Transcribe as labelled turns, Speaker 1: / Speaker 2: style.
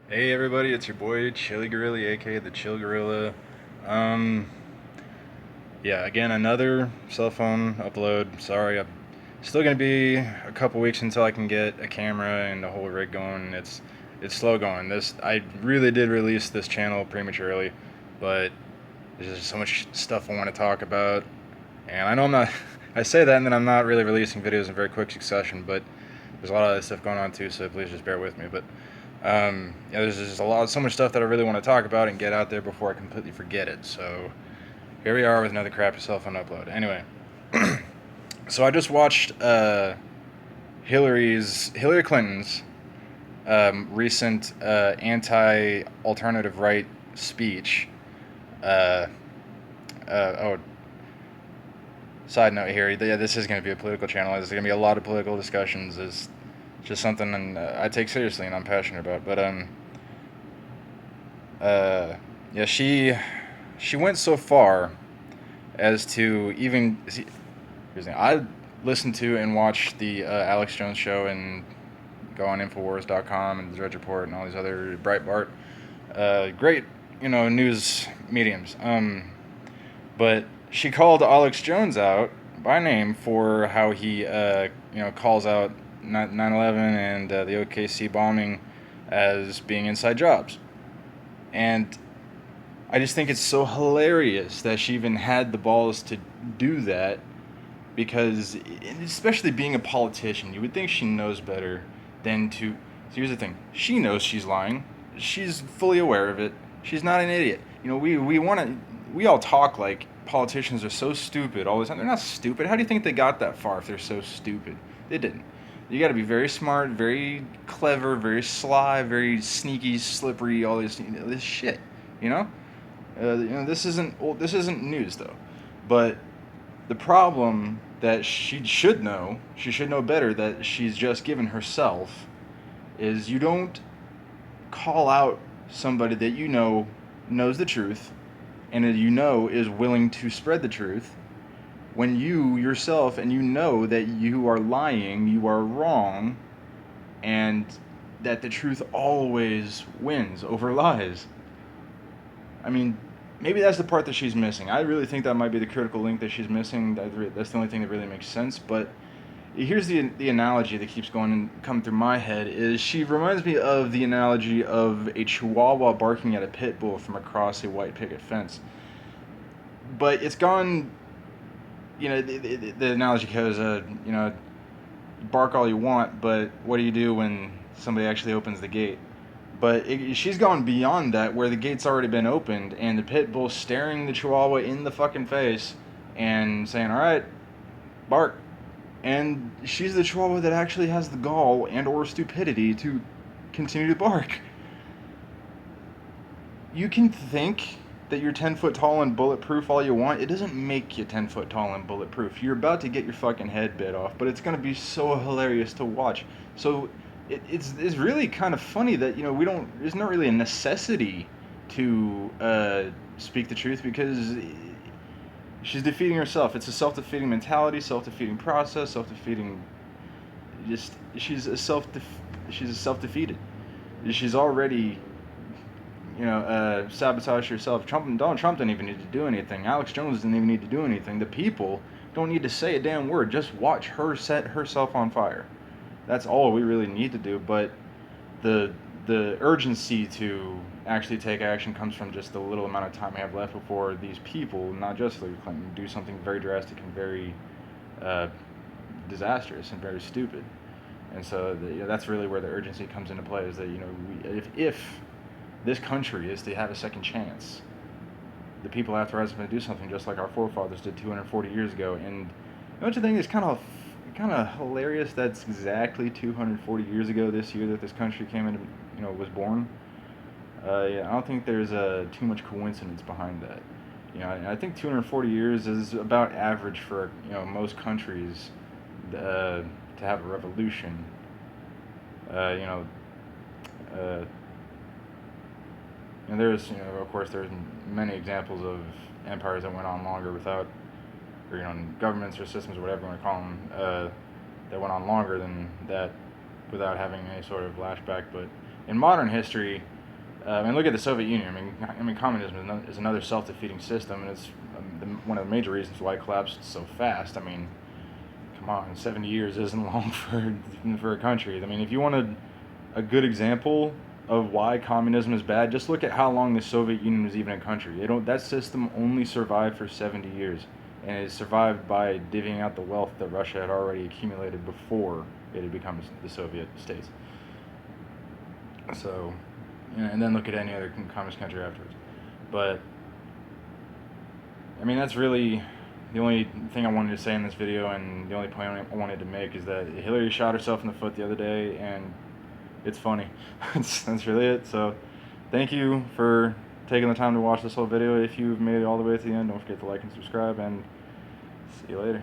Speaker 1: Hey everybody, it's your boy Chili Gorilla, aka the Chill Gorilla. Um, yeah, again another cell phone upload. Sorry, I'm still gonna be a couple weeks until I can get a camera and the whole rig going. It's slow going. This I really did release this channel prematurely, but there's just so much stuff I want to talk about, and I know I'm not. I say that and then I'm not really releasing videos in very quick succession, but there's a lot of other stuff going on too. So please just bear with me. But yeah, there's just so much stuff that I really want to talk about and get out there before I completely forget it. So here we are with another crappy cell phone upload. Anyway, so I just watched Hillary Clinton's recent anti-alternative right speech. Uh, oh, side note here, yeah, this is going to be a political channel. There's going to be a lot of political discussions. It's just something I take seriously and I'm passionate about. But yeah, she went so far as to even I listened to and watched the Alex Jones show and go on Infowars.com and the Drudge Report and all these other Breitbart, great news mediums. But she called Alex Jones out by name for how he calls out 9/11 and the OKC bombing as being inside jobs, and I just think it's so hilarious that she even had the balls to do that because, especially being a politician, you would think she knows better than to. So here's the thing: she knows she's lying. She's fully aware of it. She's not an idiot. We want to. We all talk like politicians are so stupid all the time. They're not stupid. How do you think they got that far if they're so stupid? They didn't. You got to be very smart, very clever, very sly, very sneaky, slippery. All this shit. You know. This isn't news though, but the problem that she should know better that she's just given herself is you don't call out somebody that you know knows the truth and that you know is willing to spread the truth when you yourself and you know that you are lying, you are wrong, and that the truth always wins over lies. I mean, maybe that's the part that she's missing. I really think that might be the critical link that she's missing. That's the only thing that really makes sense. But here's the analogy that keeps going and coming through my head is she reminds me of the analogy of a chihuahua barking at a pit bull from across a white picket fence. But it's gone. The analogy goes, bark all you want, but what do you do when somebody actually opens the gate? But she's gone beyond that, where the gate's already been opened, and the pit bull staring the chihuahua in the fucking face and saying, "All right, bark." And she's the chihuahua that actually has the gall and/or stupidity to continue to bark. You can think that you're 10 foot tall and bulletproof all you want. It doesn't make you 10 foot tall and bulletproof. You're about to get your fucking head bit off, but it's going to be so hilarious to watch. So it's really kind of funny that, there's not really a necessity to speak the truth because she's defeating herself. It's a self defeating mentality, self defeating process, self defeating. Just she's a self defeated. She's already sabotage yourself. Donald Trump didn't even need to do anything. Alex Jones didn't even need to do anything. The people don't need to say a damn word. Just watch her set herself on fire. That's all we really need to do. But the the urgency to actually take action comes from just the little amount of time we have left before these people, not just Hillary Clinton, do something very drastic and very uh, disastrous and very stupid. And so that's really where the urgency comes into play. Is that if this country is to have a second chance, the people have to rise up and do something, just like our forefathers did 240 years ago. And don't you think it's kind of hilarious? That's exactly 240 years ago this year that this country came into was born. Yeah, I don't think there's too much coincidence behind that. I think 240 years is about average for most countries to have a revolution. Uh, you know, uh, and there's of course there's many examples of empires that went on longer without, or governments or systems or whatever you want to call them, that went on longer than that without having any sort of flashback. But in modern history, And look at the Soviet Union. I mean, communism is another self-defeating system, and it's one of the major reasons why it collapsed so fast. I mean, come on, 70 years isn't long for a country. I mean, if you wanted a good example of why communism is bad, just look at how long the Soviet Union was even a country. That system only survived for 70 years, and it survived by divvying out the wealth that Russia had already accumulated before it had become the Soviet states. So, and then look at any other communist country afterwards. But I mean, that's really the only thing I wanted to say in this video, and the only point I wanted to make is that Hillary shot herself in the foot the other day, and it's funny. That's really it. So, thank you for taking the time to watch this whole video. If you've made it all the way to the end, don't forget to like and subscribe, and see you later.